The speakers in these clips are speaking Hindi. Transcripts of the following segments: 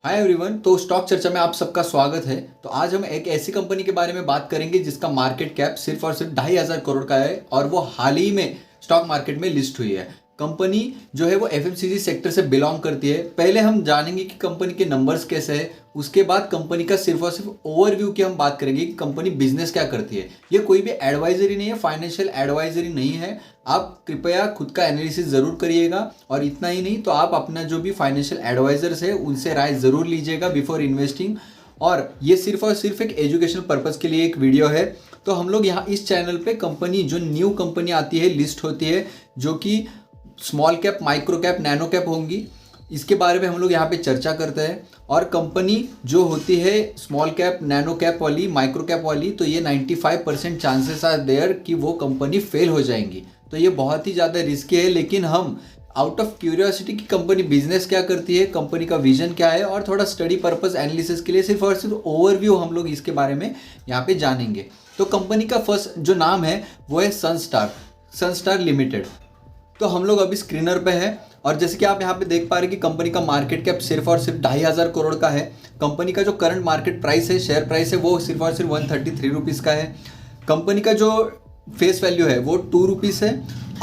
Hi everyone. तो स्टॉक चर्चा में आप सबका स्वागत है। तो आज हम एक ऐसी कंपनी के बारे में बात करेंगे जिसका मार्केट कैप सिर्फ और सिर्फ 2,500 करोड़ का है और वो हाल ही में स्टॉक मार्केट में लिस्ट हुई है। कंपनी जो है वो एफएमसीजी सेक्टर से बिलोंग करती है। पहले हम जानेंगे कि कंपनी के नंबर्स कैसे हैं, उसके बाद कंपनी का सिर्फ और सिर्फ ओवरव्यू की हम बात करेंगे कि कंपनी बिजनेस क्या करती है। ये कोई भी एडवाइजरी नहीं है, फाइनेंशियल एडवाइजरी नहीं है। आप कृपया खुद का एनालिसिस ज़रूर करिएगा और इतना ही नहीं तो आप अपना जो भी फाइनेंशियल एडवाइजर्स है उनसे राय ज़रूर लीजिएगा बिफोर इन्वेस्टिंग। और ये सिर्फ और सिर्फ एक एजुकेशनल पर्पज़ के लिए एक वीडियो है। तो हम लोग यहाँ इस चैनल पे कंपनी जो न्यू कंपनी आती है, लिस्ट होती है, जो कि small cap, micro cap, nano cap होंगी, इसके बारे में हम लोग यहाँ पे चर्चा करते हैं। और कंपनी जो होती है स्मॉल कैप, नैनो कैप वाली, माइक्रो कैप वाली, तो ये 95% चांसेस आर देयर कि वो कंपनी फेल हो जाएंगी। तो ये बहुत ही ज़्यादा रिस्की है, लेकिन हम आउट ऑफ क्यूरियोसिटी कि कंपनी बिजनेस क्या करती है, कंपनी का विजन क्या है, और थोड़ा स्टडी पर्पस एनालिसिस के लिए सिर्फ और सिर्फ ओवरव्यू हम लोग इसके बारे में यहाँ पे जानेंगे। तो कंपनी का फर्स्ट जो नाम है वो है सनस्टार लिमिटेड। तो हम लोग अभी स्क्रीनर पे हैं और जैसे कि आप यहाँ पे देख पा रहे हैं कि कंपनी का मार्केट कैप सिर्फ और सिर्फ 2,500 करोड़ का है। कंपनी का जो करंट मार्केट प्राइस है, शेयर प्राइस है, वो सिर्फ और सिर्फ 133 रुपीज़ का है। कंपनी का जो फेस वैल्यू है वो 2 रुपीज़ है।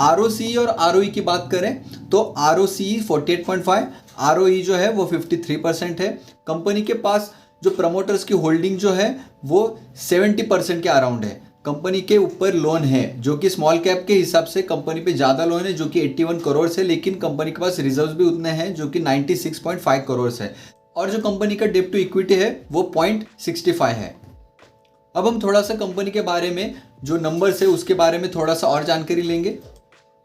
आरओसी और आरओई की बात करें तो आरओसी 48.5, आरओई जो है वो 53% है। कंपनी के पास जो प्रमोटर्स की होल्डिंग जो है वो 70% के अराउंड है। कंपनी के ऊपर लोन है जो कि स्मॉल कैप के हिसाब से कंपनी पे ज़्यादा लोन है, जो कि 81 करोड़ है, लेकिन कंपनी के पास रिजर्व्स भी उतने हैं जो कि 96.5 करोड़ है। और जो कंपनी का डेट टू इक्विटी है वो 0.65 है। अब हम थोड़ा सा कंपनी के बारे में जो नंबर्स है उसके बारे में थोड़ा सा और जानकारी लेंगे।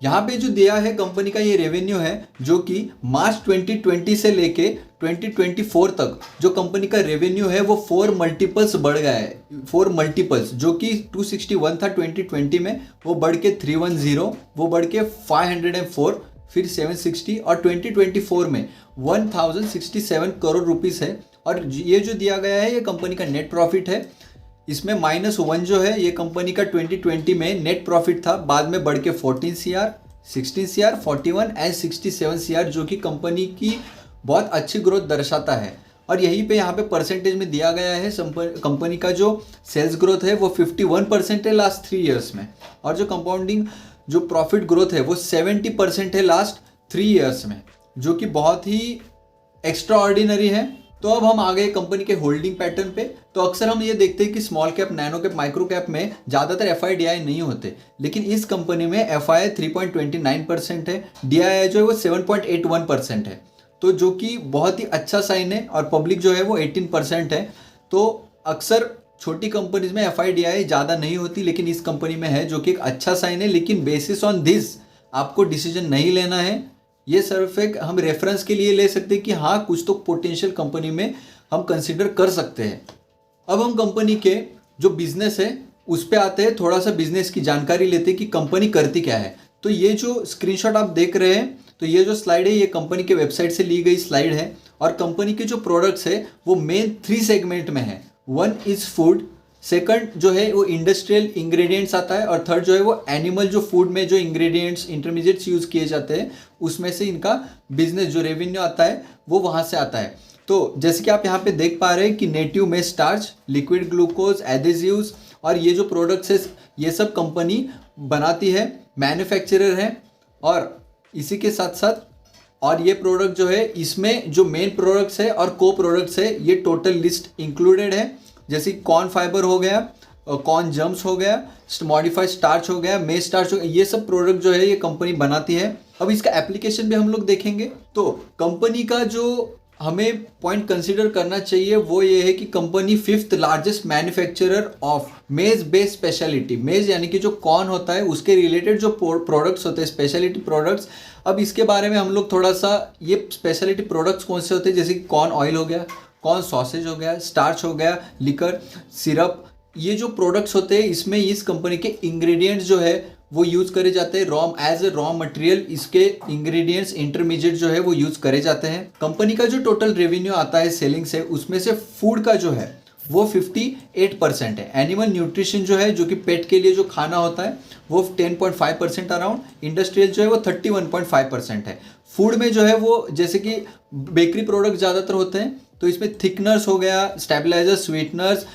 यहाँ पे जो दिया है कंपनी का ये रेवेन्यू है जो कि मार्च 2020 से लेके 2024 तक जो कंपनी का रेवेन्यू है वो 4 मल्टीपल्स बढ़ गया है। 4 मल्टीपल्स, जो कि 261 था 2020 में, वो बढ़ के 310, वो बढ़ के 504, फिर 760 और 2024 में 1067 करोड़ रुपीस है। और ये जो दिया गया है ये कंपनी का नेट प्रॉफिट है। इसमें -1 जो है ये कंपनी का 2020 में नेट प्रॉफिट था, बाद में बढ़ के 14 CR, 16 CR, 41 एंड 67 CR, जो कि कंपनी की बहुत अच्छी ग्रोथ दर्शाता है। और यहीं पे यहाँ पे परसेंटेज में दिया गया है कंपनी का जो सेल्स ग्रोथ है वो 51% है लास्ट 3 ईयर्स में, और जो कंपाउंडिंग जो प्रॉफिट ग्रोथ है वो 70% है लास्ट 3 ईयर्स में, जो कि बहुत ही एक्स्ट्रा ऑर्डिनरी है। तो अब हम आ गए कंपनी के होल्डिंग पैटर्न पे। तो अक्सर हम ये देखते हैं कि small cap, nano cap, micro cap में ज़्यादातर FIDI नहीं होते, लेकिन इस कंपनी में FI 3.29% है, DII जो है वो 7.81% है, तो जो कि बहुत ही अच्छा साइन है। और पब्लिक जो है वो 18% है। तो अक्सर छोटी कंपनीज में FIDI ज़्यादा नहीं होती, लेकिन इस कंपनी में है, जो कि एक अच्छा साइन है। लेकिन बेसिस ऑन दिस आपको डिसीजन नहीं लेना है, ये सिर्फ एक हम रेफरेंस के लिए ले सकते हैं कि हाँ कुछ तो पोटेंशियल कंपनी में हम कंसिडर कर सकते हैं। अब हम कंपनी के जो बिजनेस है उस पे आते हैं, थोड़ा सा बिजनेस की जानकारी लेते हैं कि कंपनी करती क्या है। तो ये जो स्क्रीनशॉट आप देख रहे हैं, तो ये जो स्लाइड है ये कंपनी के वेबसाइट से ली गई स्लाइड है। और कंपनी के जो प्रोडक्ट्स है वो मेन 3 सेगमेंट में है। 1 इज फूड, सेकंड जो है वो इंडस्ट्रियल इंग्रेडिएंट्स आता है, और थर्ड जो है वो एनिमल जो फूड में जो इंग्रेडिएंट्स, इंटरमीडिएट्स यूज़ किए जाते हैं, उसमें से इनका बिजनेस जो रेवेन्यू आता है वो वहाँ से आता है। तो जैसे कि आप यहाँ पे देख पा रहे हैं कि नेटिव में स्टार्च, लिक्विड ग्लूकोज, एडेसिव्स, और ये जो प्रोडक्ट्स है ये सब कंपनी बनाती है, मैन्युफैक्चरर है। और इसी के साथ साथ और ये प्रोडक्ट जो है इसमें जो मेन प्रोडक्ट्स है और को प्रोडक्ट्स है ये टोटल लिस्ट इंक्लूडेड है, जैसे कॉर्न फाइबर हो गया, कॉर्न जम्स हो गया, मॉडिफाइड स्टार्च हो गया, मेज स्टार्च हो गया, ये सब प्रोडक्ट जो है ये कंपनी बनाती है। अब इसका एप्लीकेशन भी हम लोग देखेंगे। तो कंपनी का जो हमें पॉइंट कंसीडर करना चाहिए वो ये है कि company 5th largest manufacturer of मेज बेस्ड स्पेशलिटी, मेज यानी कि जो कॉर्न होता है उसके रिलेटेड जो प्रोडक्ट्स होते हैं, स्पेशलिटी प्रोडक्ट्स। अब इसके बारे में हम लोग थोड़ा सा, ये स्पेशलिटी प्रोडक्ट्स कौन से होते हैं, जैसे कि कॉर्न ऑयल हो गया, कॉर्न सॉसेज हो गया, स्टार्च हो गया, लिकर, सिरप, ये जो प्रोडक्ट्स होते हैं इसमें इस कंपनी के इंग्रेडिएंट्स जो है वो यूज़ करे जाते हैं एज ए रॉ मटेरियल। इसके इंग्रेडिएंट्स, इंटरमीडिएट जो है वो यूज़ करे जाते हैं। कंपनी का जो टोटल रेवेन्यू आता है सेलिंग से, उसमें से फूड का जो है वो 58% है। एनिमल न्यूट्रिशन जो है, जो कि पेट के लिए जो खाना होता है, वो 10.5% अराउंड। इंडस्ट्रियल जो है वो 31.5% है। फूड में जो है वो जैसे कि बेकरी प्रोडक्ट ज़्यादातर होते हैं, तो इसमें थिकनर्स हो गया, stabiliser, sweeteners,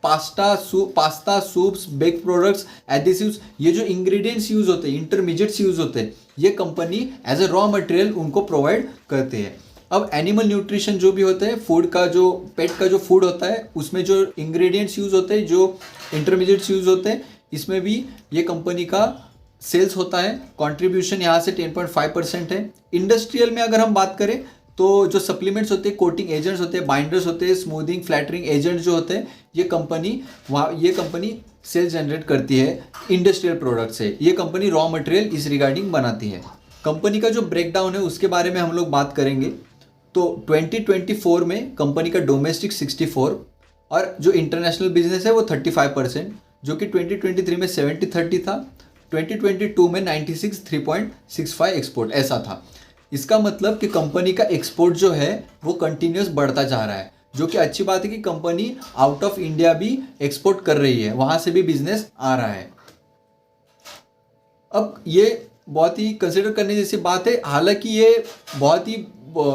pasta soups, bake products, adhesives, ये जो इंग्रेडिएंट्स यूज होते हैं, इंटरमीडिएट्स यूज होते हैं, ये company as a raw material उनको प्रोवाइड करती है। अब एनिमल न्यूट्रिशन जो भी होता है, फूड का जो पेट का जो फूड होता है उसमें जो इंग्रेडिएंट्स यूज होते हैं, जो इंटरमीडिएट्स यूज होते हैं, इसमें भी ये कंपनी का सेल्स होता है। कंट्रीब्यूशन यहाँ से 10.5% है। इंडस्ट्रियल में अगर हम बात करें तो जो सप्लीमेंट्स होते हैं, कोटिंग एजेंट्स होते हैं, बाइंडर्स होते हैं, स्मूथिंग फ्लैटरिंग एजेंट्स जो होते हैं, ये कंपनी सेल्स जनरेट करती है इंडस्ट्रियल प्रोडक्ट से। ये कंपनी रॉ मटेरियल इस रिगार्डिंग बनाती है। कंपनी का जो ब्रेकडाउन है उसके बारे में हम लोग बात करेंगे। तो 2024 में कंपनी का डोमेस्टिक 64 और जो इंटरनेशनल बिजनेस है वो 35%, जो कि 2023 में 70-30 था, 2022 में 96 3.65 एक्सपोर्ट ऐसा था। इसका मतलब कि कंपनी का एक्सपोर्ट जो है वो कंटिन्यूस बढ़ता जा रहा है, जो कि अच्छी बात है कि कंपनी आउट ऑफ इंडिया भी एक्सपोर्ट कर रही है, वहाँ से भी बिजनेस आ रहा है। अब ये बहुत ही कंसिडर करने जैसी बात है, हालांकि ये बहुत ही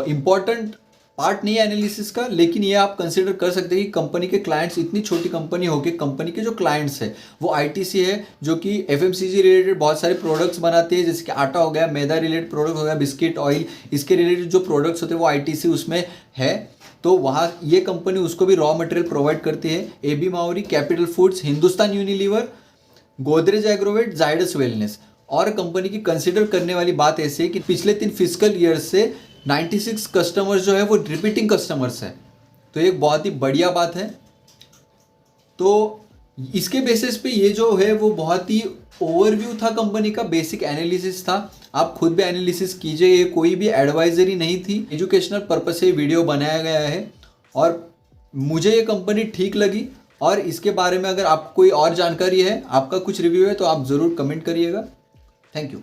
इम्पॉर्टेंट पार्ट नहीं है एनालिसिस का, लेकिन ये आप कंसिडर कर सकते हैं कि कंपनी के क्लाइंट्स, इतनी छोटी कंपनी होके कंपनी के जो क्लाइंट्स है वो आईटीसी है, जो कि एफएमसीजी रिलेटेड बहुत सारे प्रोडक्ट्स बनाते हैं, जैसे कि आटा हो गया, मैदा रिलेटेड प्रोडक्ट हो गया, बिस्किट, ऑयल, इसके रिलेटेड जो प्रोडक्ट्स होते हैं वो आईटीसी उसमें है। तो वहाँ ये कंपनी उसको भी रॉ मटेरियल प्रोवाइड करती है। AB Mauri, Capital Foods, Hindustan Unilever, Godrej Agrovet, Zydus Wellness. और कंपनी की कंसिडर करने वाली बात ऐसी है कि पिछले 3 फिजिकल ईयर से 96 कस्टमर्स जो है वो रिपीटिंग कस्टमर्स हैं, तो एक बहुत ही बढ़िया बात है। तो इसके बेसिस पे ये जो है वो बहुत ही ओवरव्यू था कंपनी का, बेसिक एनालिसिस था। आप खुद भी एनालिसिस कीजिए, ये कोई भी एडवाइजरी नहीं थी, एजुकेशनल पर्पस से वीडियो बनाया गया है और मुझे ये कंपनी ठीक लगी। और इसके बारे में अगर आपको कोई और जानकारी है, आपका कुछ रिव्यू है, तो आप ज़रूर कमेंट करिएगा। Thank you.